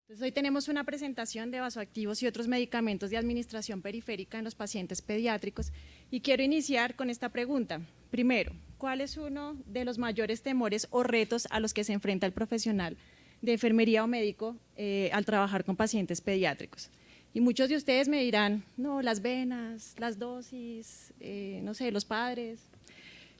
Entonces, hoy tenemos una presentación de vasoactivos y otros medicamentos de administración periférica en los pacientes pediátricos y quiero iniciar con esta pregunta. Primero, ¿cuál es uno de los mayores temores o retos a los que se enfrenta el profesional de enfermería o médico al trabajar con pacientes pediátricos? Y muchos de ustedes me dirán, no, las venas, las dosis, no sé, los padres.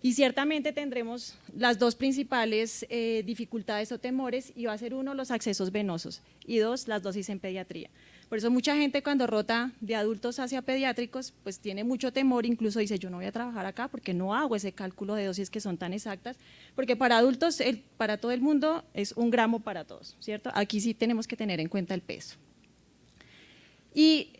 Y ciertamente tendremos las dos principales dificultades o temores y va a ser uno, los accesos venosos y dos, las dosis en pediatría. Por eso mucha gente cuando rota de adultos hacia pediátricos pues tiene mucho temor, incluso dice yo no voy a trabajar acá porque no hago ese cálculo de dosis que son tan exactas, porque para adultos, para todo el mundo es 1 gramo para todos, ¿cierto? Aquí sí tenemos que tener en cuenta el peso. Y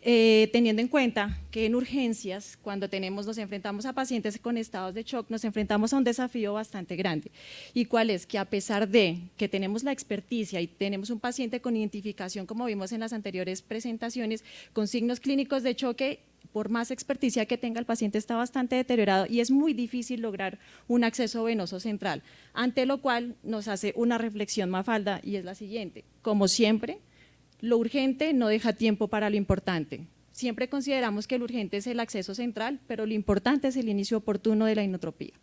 teniendo en cuenta que en urgencias, cuando nos enfrentamos a pacientes con estados de shock, nos enfrentamos a un desafío bastante grande. ¿Y cuál es? Que a pesar de que tenemos la experticia y tenemos un paciente con identificación, como vimos en las anteriores presentaciones, con signos clínicos de choque, por más experticia que tenga el paciente está bastante deteriorado y es muy difícil lograr un acceso venoso central, ante lo cual nos hace una reflexión Mafalda y es la siguiente, como siempre, lo urgente no deja tiempo para lo importante. Siempre consideramos que lo urgente es el acceso central, pero lo importante es el inicio oportuno de la inotropía.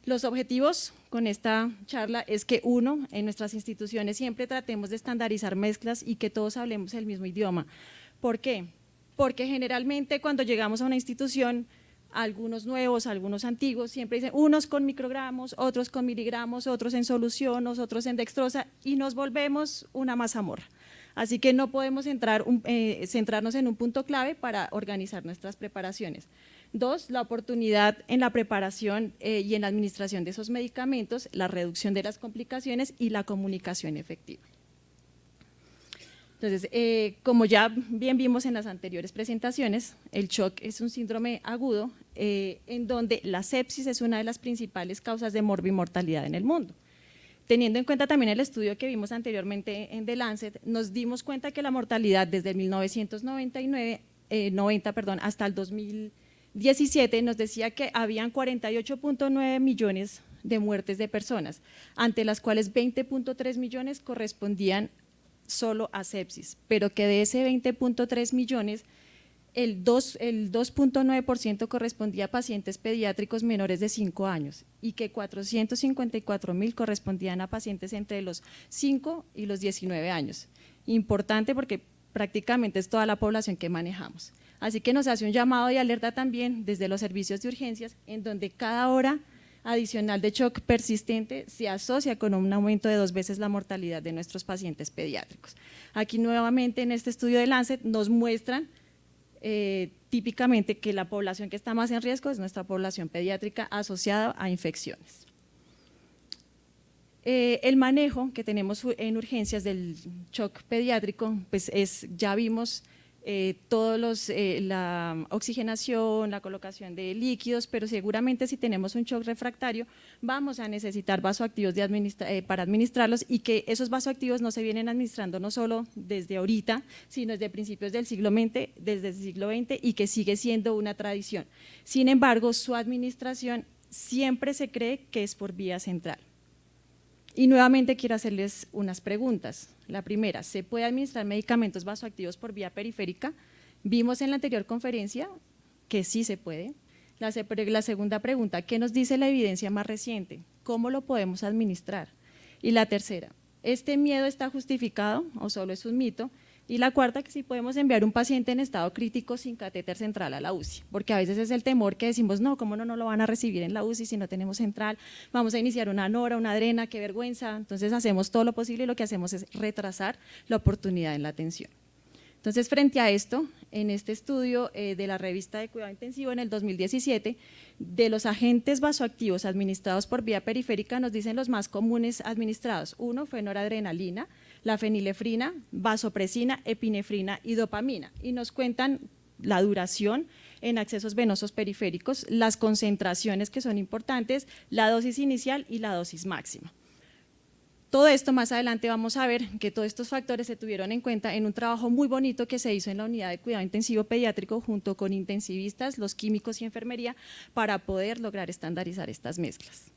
Los objetivos con esta charla es que uno, en nuestras instituciones siempre tratemos de estandarizar mezclas y que todos hablemos el mismo idioma. ¿Por qué? Porque generalmente cuando llegamos a una institución, algunos nuevos, algunos antiguos, siempre dicen unos con microgramos, otros con miligramos, otros en solución, otros en dextrosa y nos volvemos una mazamorra. Así que no podemos centrarnos en un punto clave para organizar nuestras preparaciones. Dos, la oportunidad en la preparación y en la administración de esos medicamentos, la reducción de las complicaciones y la comunicación efectiva. Entonces, como ya bien vimos en las anteriores presentaciones, el shock es un síndrome agudo en donde la sepsis es una de las principales causas de morbimortalidad en el mundo. Teniendo en cuenta también el estudio que vimos anteriormente en The Lancet, nos dimos cuenta que la mortalidad desde 1990 hasta el 2017 nos decía que habían 48.9 millones de muertes de personas, ante las cuales 20.3 millones correspondían solo a sepsis, pero que de ese 20.3 millones, el 2.9% correspondía a pacientes pediátricos menores de 5 años y que 454.000 correspondían a pacientes entre los 5 y los 19 años. Importante porque prácticamente es toda la población que manejamos. Así que nos hace un llamado de alerta también desde los servicios de urgencias, en donde cada hora adicional de shock persistente se asocia con un aumento de 2 veces la mortalidad de nuestros pacientes pediátricos. Aquí nuevamente en este estudio de Lancet nos muestran típicamente que la población que está más en riesgo es nuestra población pediátrica asociada a infecciones. El manejo que tenemos en urgencias del shock pediátrico, pues ya vimos la oxigenación, la colocación de líquidos, pero seguramente si tenemos un shock refractario vamos a necesitar vasoactivos para administrarlos y que esos vasoactivos no se vienen administrando no solo desde ahorita, sino desde principios del siglo XX y que sigue siendo una tradición. Sin embargo, su administración siempre se cree que es por vía central. Y nuevamente quiero hacerles unas preguntas. La primera, ¿se puede administrar medicamentos vasoactivos por vía periférica? Vimos en la anterior conferencia que sí se puede. La segunda pregunta, ¿qué nos dice la evidencia más reciente? ¿Cómo lo podemos administrar? Y la tercera, ¿este miedo está justificado o solo es un mito? Y la cuarta, que si podemos enviar un paciente en estado crítico sin catéter central a la UCI, porque a veces es el temor que decimos, no, ¿cómo no lo van a recibir en la UCI si no tenemos central? Vamos a iniciar una nora, una adrena, qué vergüenza. Entonces hacemos todo lo posible y lo que hacemos es retrasar la oportunidad en la atención. Entonces, frente a esto, en este estudio de la revista de cuidado intensivo en el 2017, de los agentes vasoactivos administrados por vía periférica nos dicen los más comunes administrados. Uno fue noradrenalina, la fenilefrina, vasopresina, epinefrina y dopamina. Y nos cuentan la duración en accesos venosos periféricos, las concentraciones que son importantes, la dosis inicial y la dosis máxima. Todo esto más adelante vamos a ver que todos estos factores se tuvieron en cuenta en un trabajo muy bonito que se hizo en la unidad de cuidado intensivo pediátrico junto con intensivistas, los químicos y enfermería para poder lograr estandarizar estas mezclas.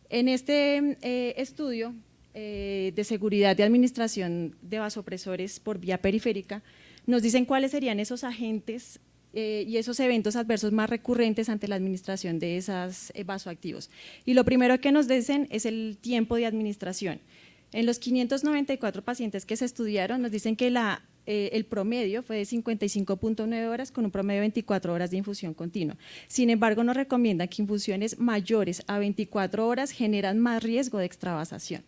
En este estudio de seguridad de administración de vasopresores por vía periférica, nos dicen cuáles serían esos agentes y esos eventos adversos más recurrentes ante la administración de esos vasoactivos. Y lo primero que nos dicen es el tiempo de administración. En los 594 pacientes que se estudiaron nos dicen que el promedio fue de 55.9 horas con un promedio de 24 horas de infusión continua. Sin embargo, nos recomiendan que infusiones mayores a 24 horas generan más riesgo de extravasación,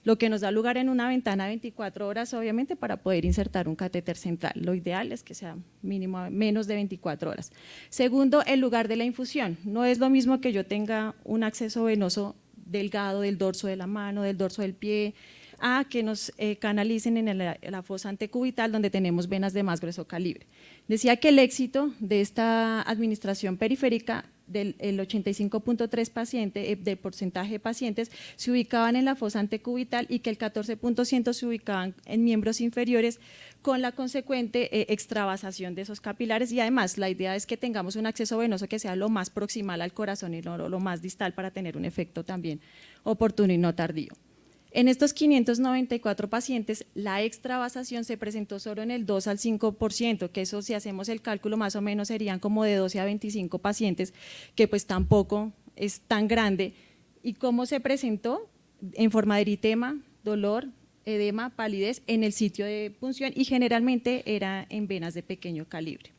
lo que nos da lugar en una ventana de 24 horas, obviamente, para poder insertar un catéter central. Lo ideal es que sea mínimo menos de 24 horas. Segundo, el lugar de la infusión. No es lo mismo que yo tenga un acceso venoso delgado del dorso de la mano, del dorso del pie, a que nos canalicen en la fosa antecubital, donde tenemos venas de más grueso calibre. Decía que el éxito de esta administración periférica del 85.3% de porcentaje de pacientes se ubicaban en la fosa antecubital y que el 14.1% se ubicaban en miembros inferiores, con la consecuente extravasación de esos capilares. Y además la idea es que tengamos un acceso venoso que sea lo más proximal al corazón y no lo más distal, para tener un efecto también oportuno y no tardío. En estos 594 pacientes, la extravasación se presentó solo en el 2 al 5%, que eso, si hacemos el cálculo, más o menos serían como de 12 a 25 pacientes, que pues tampoco es tan grande. ¿Y cómo se presentó? En forma de eritema, dolor, edema, palidez en el sitio de punción, y generalmente era en venas de pequeño calibre.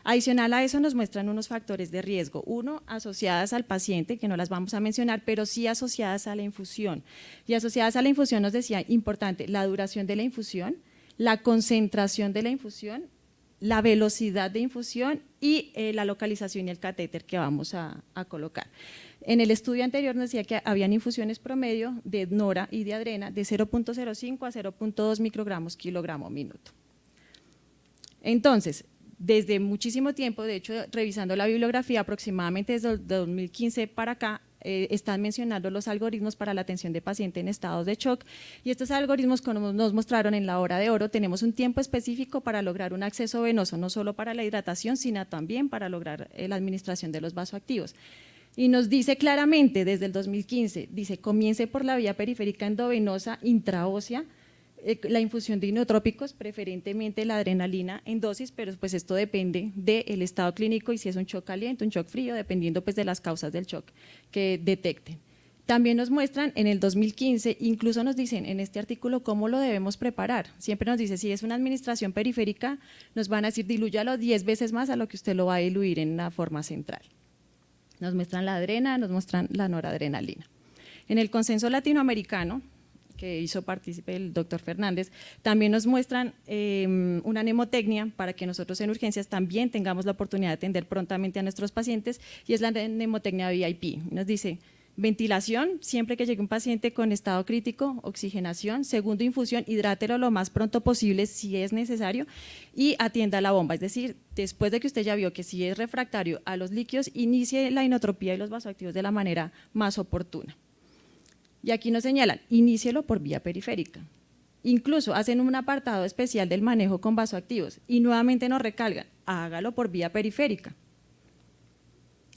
Adicional a eso nos muestran unos factores de riesgo, uno, asociadas al paciente, que no las vamos a mencionar, pero sí asociadas a la infusión. Y asociadas a la infusión nos decía, importante, la duración de la infusión, la concentración de la infusión, la velocidad de infusión y la localización y el catéter que vamos a colocar. En el estudio anterior nos decía que habían infusiones promedio de nora y de adrena de 0.05 a 0.2 microgramos kilogramo minuto. Entonces, desde muchísimo tiempo, de hecho, revisando la bibliografía, aproximadamente desde el 2015 para acá, están mencionando los algoritmos para la atención de paciente en estados de shock, y estos algoritmos, como nos mostraron en la hora de oro, tenemos un tiempo específico para lograr un acceso venoso, no solo para la hidratación, sino también para lograr la administración de los vasoactivos. Y nos dice claramente desde el 2015, dice, comience por la vía periférica endovenosa intraósea, la infusión de inotrópicos, preferentemente la adrenalina en dosis, pero pues esto depende del estado clínico y si es un shock caliente, un shock frío, dependiendo pues de las causas del shock que detecten. También nos muestran en el 2015, incluso nos dicen en este artículo cómo lo debemos preparar. Siempre nos dice, si es una administración periférica, nos van a decir dilúyalo 10 veces más a lo que usted lo va a diluir en la forma central. Nos muestran la adrena, nos muestran la noradrenalina. En el consenso latinoamericano, que hizo partícipe el doctor Fernández, también nos muestran una mnemotecnia para que nosotros en urgencias también tengamos la oportunidad de atender prontamente a nuestros pacientes, y es la mnemotecnia VIP. Nos dice, ventilación, siempre que llegue un paciente con estado crítico, oxigenación, segundo, infusión, hidrátelo lo más pronto posible si es necesario y atienda la bomba, es decir, después de que usted ya vio que si es refractario a los líquidos, inicie la inotropía y los vasoactivos de la manera más oportuna. Y aquí nos señalan, inícielo por vía periférica. Incluso hacen un apartado especial del manejo con vasoactivos y nuevamente nos recalcan, hágalo por vía periférica.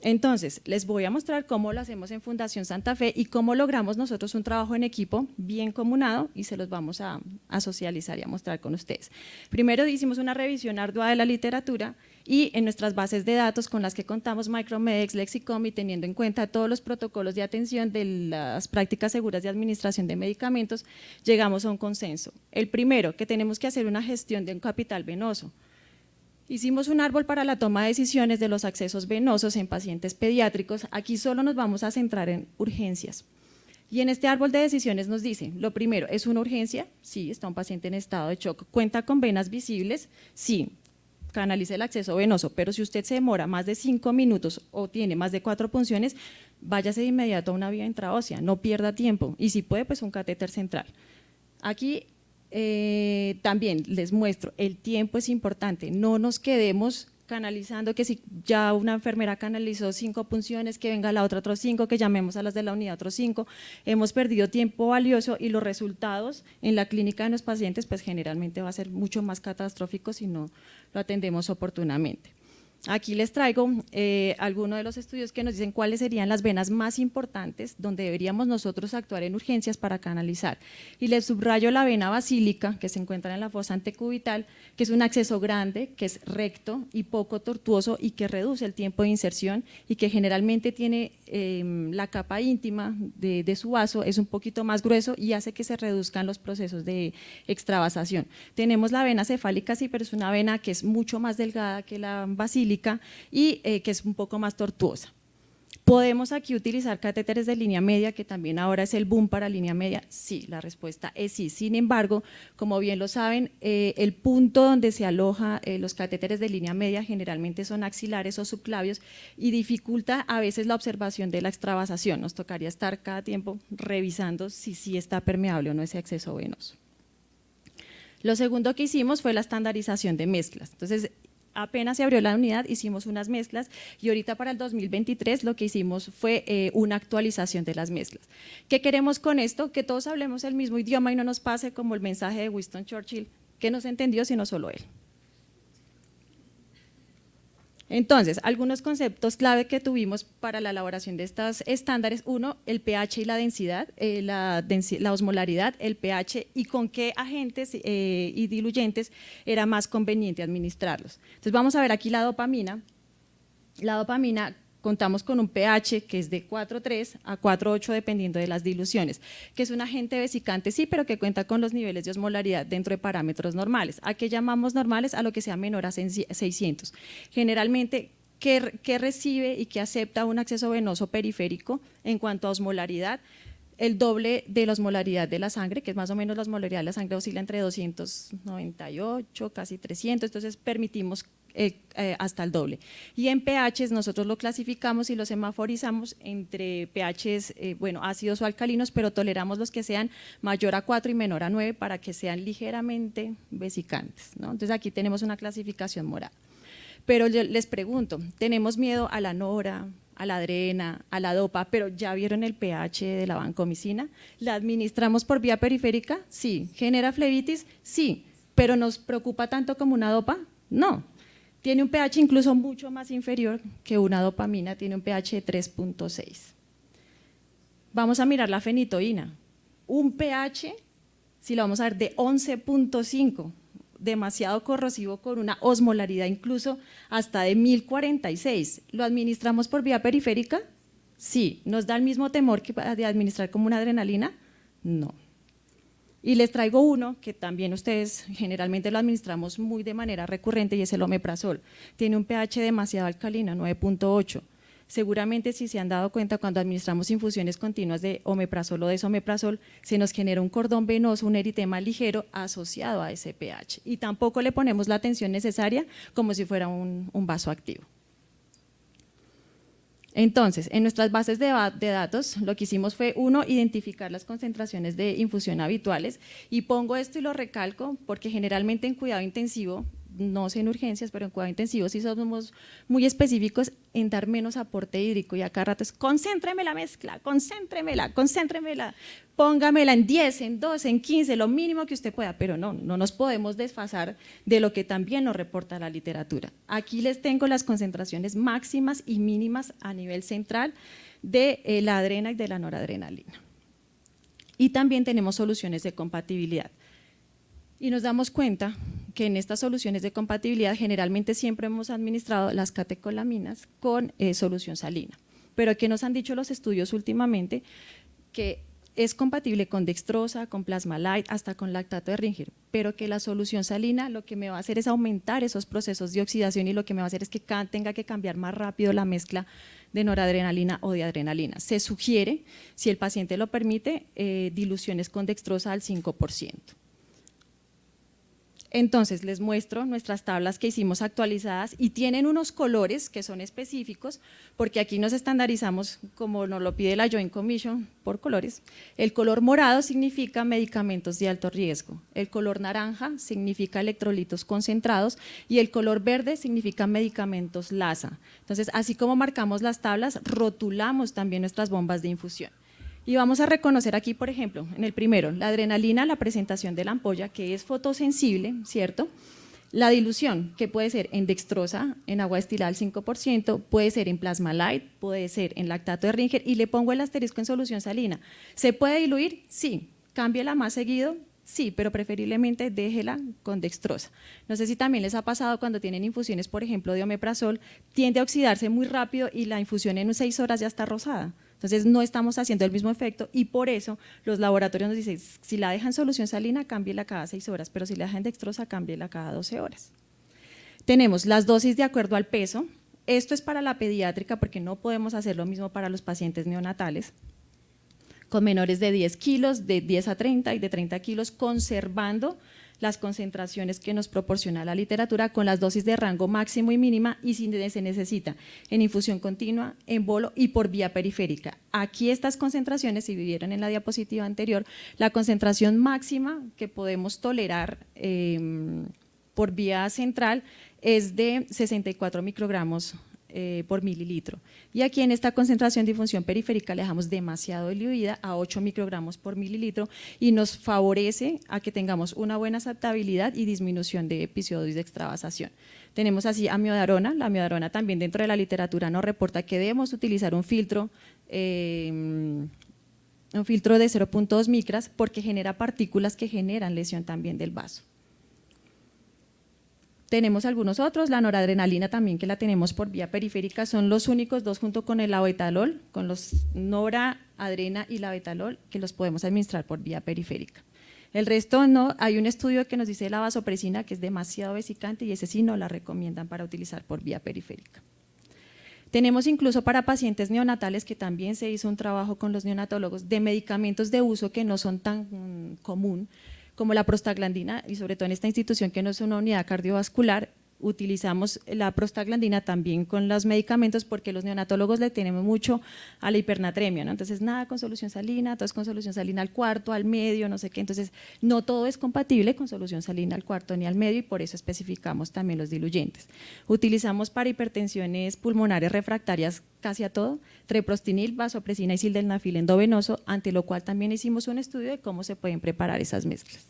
Entonces, les voy a mostrar cómo lo hacemos en Fundación Santa Fe y cómo logramos nosotros un trabajo en equipo bien comunado, y se los vamos a socializar y a mostrar con ustedes. Primero hicimos una revisión ardua de la literatura y en nuestras bases de datos con las que contamos, Micromedex, Lexicom, y teniendo en cuenta todos los protocolos de atención de las prácticas seguras de administración de medicamentos, llegamos a un consenso. El primero, que tenemos que hacer una gestión de un capital venoso. Hicimos un árbol para la toma de decisiones de los accesos venosos en pacientes pediátricos. Aquí solo nos vamos a centrar en urgencias. Y en este árbol de decisiones nos dice, lo primero, ¿es una urgencia? Sí, está un paciente en estado de shock. ¿Cuenta con venas visibles? Sí, canalice el acceso venoso, pero si usted se demora más de 5 minutos o tiene más de 4 punciones, váyase de inmediato a una vía intraósea, no pierda tiempo, y si puede, pues un catéter central. Aquí también les muestro, el tiempo es importante, no nos quedemos canalizando que si ya una enfermera canalizó 5 punciones, que venga la otra otros 5, que llamemos a las de la unidad otros 5, hemos perdido tiempo valioso y los resultados en la clínica de los pacientes pues generalmente va a ser mucho más catastrófico si no lo atendemos oportunamente. Aquí les traigo algunos de los estudios que nos dicen cuáles serían las venas más importantes donde deberíamos nosotros actuar en urgencias para canalizar. Y les subrayo la vena basílica, que se encuentra en la fosa antecubital, que es un acceso grande, que es recto y poco tortuoso y que reduce el tiempo de inserción y que generalmente tiene la capa íntima de su vaso, es un poquito más grueso y hace que se reduzcan los procesos de extravasación. Tenemos la vena cefálica, sí, pero es una vena que es mucho más delgada que la basílica y que es un poco más tortuosa. ¿Podemos aquí utilizar catéteres de línea media, que también ahora es el boom para línea media? Sí, la respuesta es sí. Sin embargo, como bien lo saben, el punto donde se aloja los catéteres de línea media generalmente son axilares o subclavios y dificulta a veces la observación de la extravasación. Nos tocaría estar cada tiempo revisando si sí está permeable o no ese acceso venoso. Lo segundo que hicimos fue la estandarización de mezclas. Entonces, apenas se abrió la unidad, hicimos unas mezclas y ahorita para el 2023 lo que hicimos fue una actualización de las mezclas. ¿Qué queremos con esto? Que todos hablemos el mismo idioma y no nos pase como el mensaje de Winston Churchill, que no se entendió sino solo él. Entonces, algunos conceptos clave que tuvimos para la elaboración de estos estándares: uno, el pH y la densidad, la osmolaridad, el pH y con qué agentes y diluyentes era más conveniente administrarlos. Entonces, vamos a ver aquí la dopamina. La dopamina, contamos con un pH que es de 4,3 a 4,8 dependiendo de las diluciones, que es un agente vesicante, sí, pero que cuenta con los niveles de osmolaridad dentro de parámetros normales. ¿A qué llamamos normales? A lo que sea menor a 600. Generalmente, ¿qué recibe y qué acepta un acceso venoso periférico en cuanto a osmolaridad? El doble de la osmolaridad de la sangre, que es más o menos la osmolaridad de la sangre oscila entre 298, casi 300, entonces permitimos hasta el doble. Y en pHs nosotros lo clasificamos y lo semaforizamos entre pHs, ácidos o alcalinos, pero toleramos los que sean mayor a 4 y menor a 9 para que sean ligeramente vesicantes, ¿no? Entonces aquí tenemos una clasificación morada. Pero yo les pregunto, ¿tenemos miedo a la nora, a la adrena, a la dopa, pero ya vieron el pH de la vancomicina? ¿La administramos por vía periférica? Sí. ¿Genera flebitis? Sí. ¿Pero nos preocupa tanto como una dopa? No. Tiene un pH incluso mucho más inferior que una dopamina, tiene un pH de 3,6. Vamos a mirar la fenitoína. Un pH, si lo vamos a ver, de 11,5, demasiado corrosivo con una osmolaridad incluso hasta de 1046. ¿Lo administramos por vía periférica? Sí. ¿Nos da el mismo temor que de administrar como una adrenalina? No. Y les traigo uno que también ustedes generalmente lo administramos muy de manera recurrente y es el omeprazol. Tiene un pH demasiado alcalino, 9,8. Seguramente si se han dado cuenta cuando administramos infusiones continuas de omeprazol o desomeprazol, se nos genera un cordón venoso, un eritema ligero asociado a ese pH y tampoco le ponemos la atención necesaria como si fuera un vasoactivo. Entonces, en nuestras bases de datos, lo que hicimos fue, uno, identificar las concentraciones de infusión habituales, y pongo esto y lo recalco porque generalmente en cuidado intensivo, no sé en urgencias, pero en cuidado intensivo sí somos muy específicos en dar menos aporte hídrico y a cada rato es concéntreme la mezcla, concéntremela, póngamela en 10, en 12, en 15, lo mínimo que usted pueda, pero no nos podemos desfasar de lo que también nos reporta la literatura. Aquí les tengo las concentraciones máximas y mínimas a nivel central de la adrena y de la noradrenalina. Y también tenemos soluciones de compatibilidad. Y nos damos cuenta que en estas soluciones de compatibilidad generalmente siempre hemos administrado las catecolaminas con solución salina, pero ¿qué nos han dicho los estudios últimamente? Que es compatible con dextrosa, con plasmalite, hasta con lactato de Ringer, pero que la solución salina lo que me va a hacer es aumentar esos procesos de oxidación y lo que me va a hacer es que tenga que cambiar más rápido la mezcla de noradrenalina o de adrenalina. Se sugiere, si el paciente lo permite, diluciones con dextrosa al 5%. Entonces, les muestro nuestras tablas que hicimos actualizadas y tienen unos colores que son específicos, porque aquí nos estandarizamos, como nos lo pide la Joint Commission, por colores. El color morado significa medicamentos de alto riesgo, el color naranja significa electrolitos concentrados y el color verde significa medicamentos LASA. Entonces, así como marcamos las tablas, rotulamos también nuestras bombas de infusión. Y vamos a reconocer aquí, por ejemplo, en el primero, la adrenalina, la presentación de la ampolla, que es fotosensible, ¿cierto? La dilución, que puede ser en dextrosa, en agua destilada al 5%, puede ser en plasma light, puede ser en lactato de Ringer, y le pongo el asterisco en solución salina. ¿Se puede diluir? Sí. ¿Cámbiela más seguido? Sí, pero preferiblemente déjela con dextrosa. No sé si también les ha pasado cuando tienen infusiones, por ejemplo, de omeprazol, tiende a oxidarse muy rápido y la infusión en 6 horas ya está rosada. Entonces no estamos haciendo el mismo efecto y por eso los laboratorios nos dicen, si la dejan solución salina, cámbiela cada 6 horas, pero si la dejan dextrosa, cámbiela cada 12 horas. Tenemos las dosis de acuerdo al peso. Esto es para la pediátrica porque no podemos hacer lo mismo para los pacientes neonatales. Con menores de 10 kilos, de 10 a 30 y de 30 kilos, conservando las concentraciones que nos proporciona la literatura con las dosis de rango máximo y mínima y si se necesita en infusión continua, en bolo y por vía periférica. Aquí estas concentraciones, si vieron en la diapositiva anterior, la concentración máxima que podemos tolerar por vía central es de 64 microgramos por mililitro. Y aquí en esta concentración de infusión periférica le dejamos demasiado diluida a 8 microgramos por mililitro y nos favorece a que tengamos una buena adaptabilidad y disminución de episodios de extravasación. Tenemos así amiodarona. La amiodarona también dentro de la literatura nos reporta que debemos utilizar un filtro de 0.2 micras porque genera partículas que generan lesión también del vaso. Tenemos algunos otros, la noradrenalina también que la tenemos por vía periférica, son los únicos dos junto con el labetalol, con los noradrena y labetalol que los podemos administrar por vía periférica. El resto no, hay un estudio que nos dice la vasopresina que es demasiado vesicante y ese sí no la recomiendan para utilizar por vía periférica. Tenemos incluso para pacientes neonatales que también se hizo un trabajo con los neonatólogos de medicamentos de uso que no son tan común, como la prostaglandina y sobre todo en esta institución que no es una unidad cardiovascular, utilizamos la prostaglandina también con los medicamentos porque los neonatólogos le tenemos mucho a la hipernatremia, ¿no? Entonces nada con solución salina, todo es con solución salina al cuarto, al medio, no sé qué, entonces no todo es compatible con solución salina al cuarto ni al medio y por eso especificamos también los diluyentes. Utilizamos para hipertensiones pulmonares refractarias casi a todo, treprostinil, vasopresina y sildenafil endovenoso, ante lo cual también hicimos un estudio de cómo se pueden preparar esas mezclas.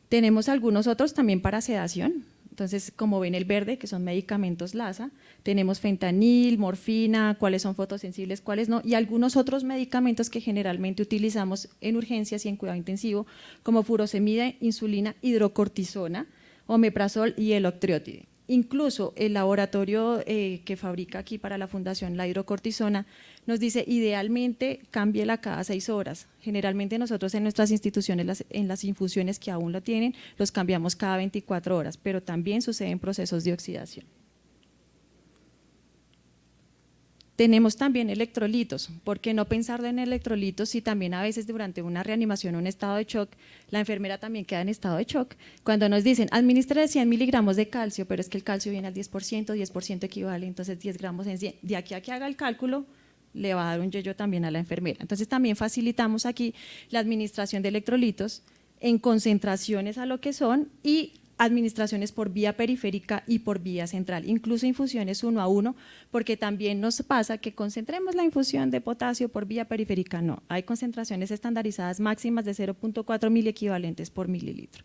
Tenemos algunos otros también para sedación, entonces como ven el verde que son medicamentos LASA, tenemos fentanil, morfina, cuáles son fotosensibles, cuáles no y algunos otros medicamentos que generalmente utilizamos en urgencias y en cuidado intensivo como furosemida, insulina, hidrocortisona, omeprazol y el octreotide. Incluso el laboratorio que fabrica aquí para la fundación la hidrocortisona nos dice idealmente cámbiela cada 6 horas. Generalmente nosotros en nuestras instituciones, en las infusiones que aún lo tienen, los cambiamos cada 24 horas, pero también suceden procesos de oxidación. Tenemos también electrolitos, ¿por qué no pensar en electrolitos si también a veces durante una reanimación o un estado de shock, la enfermera también queda en estado de shock? Cuando nos dicen, administre 100 miligramos de calcio, pero es que el calcio viene al 10%, 10% equivale, entonces 10 gramos en 100, de aquí a que haga el cálculo, le va a dar un yello también a la enfermera. Entonces también facilitamos aquí la administración de electrolitos en concentraciones a lo que son y administraciones por vía periférica y por vía central, incluso infusiones 1 a 1, porque también nos pasa que concentremos la infusión de potasio por vía periférica, no, hay concentraciones estandarizadas máximas de 0.4 miliequivalentes por mililitro.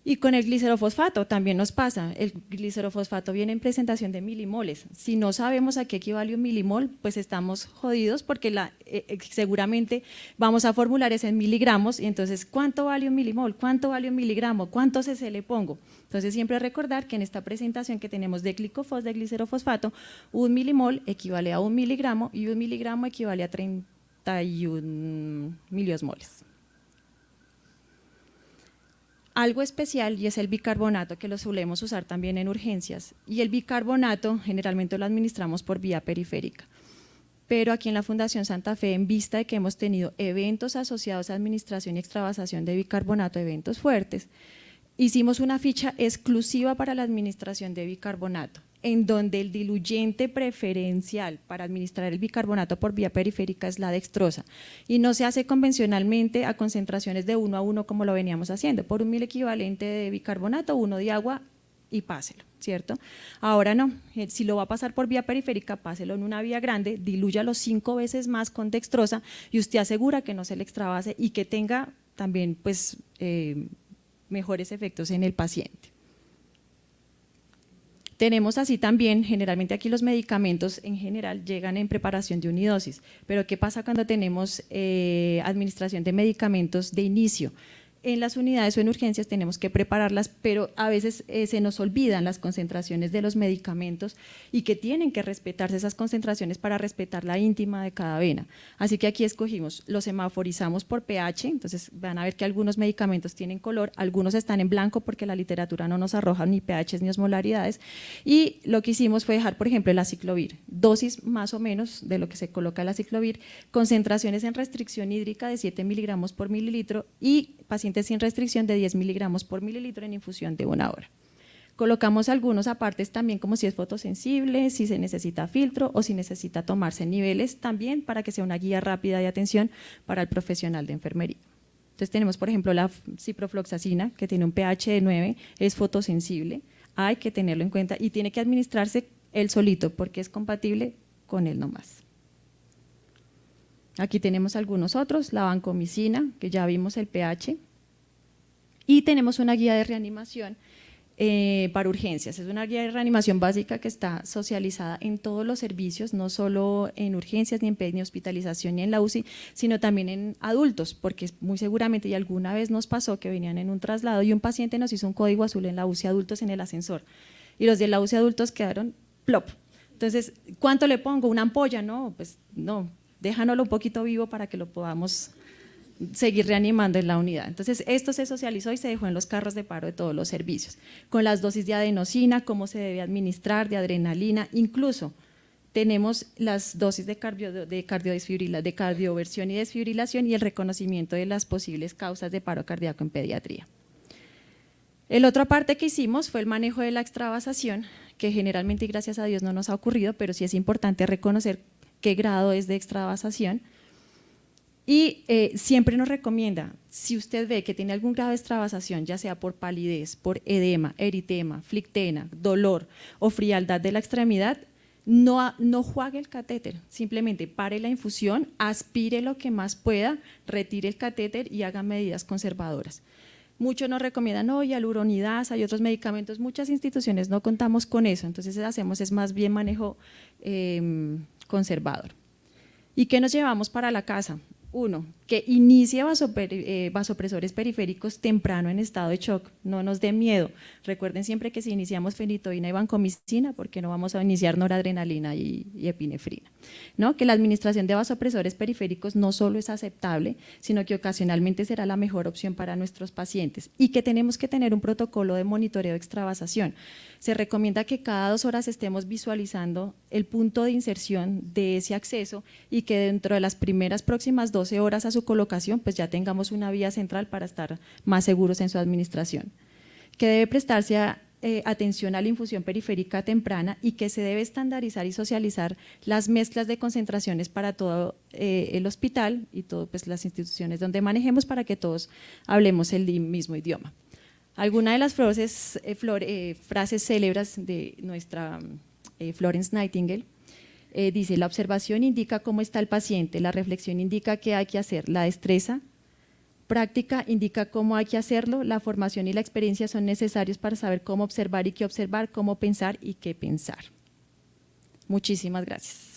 Y con el glicerofosfato también nos pasa, el glicerofosfato viene en presentación de milimoles, si no sabemos a qué equivale un milimol, pues estamos jodidos porque seguramente vamos a formular ese en miligramos y entonces ¿cuánto vale un milimol? ¿Cuánto vale un miligramo? ¿Cuánto cc le pongo? Entonces siempre recordar que en esta presentación que tenemos de glicofos, de glicerofosfato, un milimol equivale a 1 miligramo y 1 miligramo equivale a 31 miliosmoles. Algo especial y es el bicarbonato que lo solemos usar también en urgencias y el bicarbonato generalmente lo administramos por vía periférica, pero aquí en la Fundación Santa Fe en vista de que hemos tenido eventos asociados a administración y extravasación de bicarbonato, eventos fuertes, hicimos una ficha exclusiva para la administración de bicarbonato en donde el diluyente preferencial para administrar el bicarbonato por vía periférica es la dextrosa y no se hace convencionalmente a concentraciones de 1 a 1 como lo veníamos haciendo, por 1.000 equivalente de bicarbonato, 1 de agua y páselo, ¿cierto? Ahora no, si lo va a pasar por vía periférica, páselo en una vía grande, dilúyalo 5 veces más con dextrosa y usted asegura que no se le extravase y que tenga también pues mejores efectos en el paciente. Tenemos así también, generalmente aquí los medicamentos en general llegan en preparación de unidosis, pero ¿qué pasa cuando tenemos administración de medicamentos de inicio? En las unidades o en urgencias tenemos que prepararlas, pero a veces se nos olvidan las concentraciones de los medicamentos y que tienen que respetarse esas concentraciones para respetar la íntima de cada vena. Así que aquí escogimos, los semaforizamos por pH, entonces van a ver que algunos medicamentos tienen color, algunos están en blanco porque la literatura no nos arroja ni pHs ni osmolaridades, y lo que hicimos fue dejar, por ejemplo, el aciclovir, dosis más o menos de lo que se coloca el aciclovir, concentraciones en restricción hídrica de 7 miligramos por mililitro y pacientes sin restricción de 10 miligramos por mililitro en infusión de 1 hora. Colocamos algunos apartes también como si es fotosensible, si se necesita filtro o si necesita tomarse niveles también para que sea una guía rápida de atención para el profesional de enfermería. Entonces tenemos por ejemplo la ciprofloxacina que tiene un pH de 9, es fotosensible, hay que tenerlo en cuenta y tiene que administrarse él solito porque es compatible con él nomás. Aquí tenemos algunos otros, la vancomicina que ya vimos el pH. Y tenemos una guía de reanimación para urgencias. Es una guía de reanimación básica que está socializada en todos los servicios, no solo en urgencias, ni en hospitalización, ni en la UCI, sino también en adultos, porque muy seguramente, y alguna vez nos pasó que venían en un traslado y un paciente nos hizo un código azul en la UCI adultos en el ascensor, y los de la UCI adultos quedaron plop. Entonces, ¿cuánto le pongo? ¿Una ampolla? No, pues no, déjanoslo un poquito vivo para que lo podamos seguir reanimando en la unidad. Entonces, esto se socializó y se dejó en los carros de paro de todos los servicios, con las dosis de adenosina, cómo se debe administrar, de adrenalina, incluso tenemos las dosis de cardioversión y desfibrilación y el reconocimiento de las posibles causas de paro cardíaco en pediatría. El otra parte que hicimos fue el manejo de la extravasación, que generalmente y gracias a Dios no nos ha ocurrido, pero sí es importante reconocer qué grado es de extravasación. Y siempre nos recomienda, si usted ve que tiene algún grado de extravasación, ya sea por palidez, por edema, eritema, flictena, dolor o frialdad de la extremidad, no juegue el catéter, simplemente pare la infusión, aspire lo que más pueda, retire el catéter y haga medidas conservadoras. Muchos nos recomiendan hialuronidasa y otros medicamentos, muchas instituciones no contamos con eso, entonces hacemos es más bien manejo conservador. ¿Y qué nos llevamos para la casa? Uno, que inicie vasopresores periféricos temprano en estado de shock, no nos dé miedo. Recuerden siempre que si iniciamos fenitoína y vancomicina, porque no vamos a iniciar noradrenalina y epinefrina, ¿no? Que la administración de vasopresores periféricos no solo es aceptable, sino que ocasionalmente será la mejor opción para nuestros pacientes y que tenemos que tener un protocolo de monitoreo de extravasación. Se recomienda que cada 2 horas estemos visualizando el punto de inserción de ese acceso y que dentro de las próximas 12 horas a su colocación pues ya tengamos una vía central para estar más seguros en su administración. Que debe prestarse atención a la infusión periférica temprana y que se debe estandarizar y socializar las mezclas de concentraciones para todo el hospital y todas pues, las instituciones donde manejemos para que todos hablemos el mismo idioma. Alguna de las frases célebres de nuestra Florence Nightingale dice: la observación indica cómo está el paciente, la reflexión indica qué hay que hacer, la destreza práctica indica cómo hay que hacerlo, la formación y la experiencia son necesarios para saber cómo observar y qué observar, cómo pensar y qué pensar. Muchísimas gracias.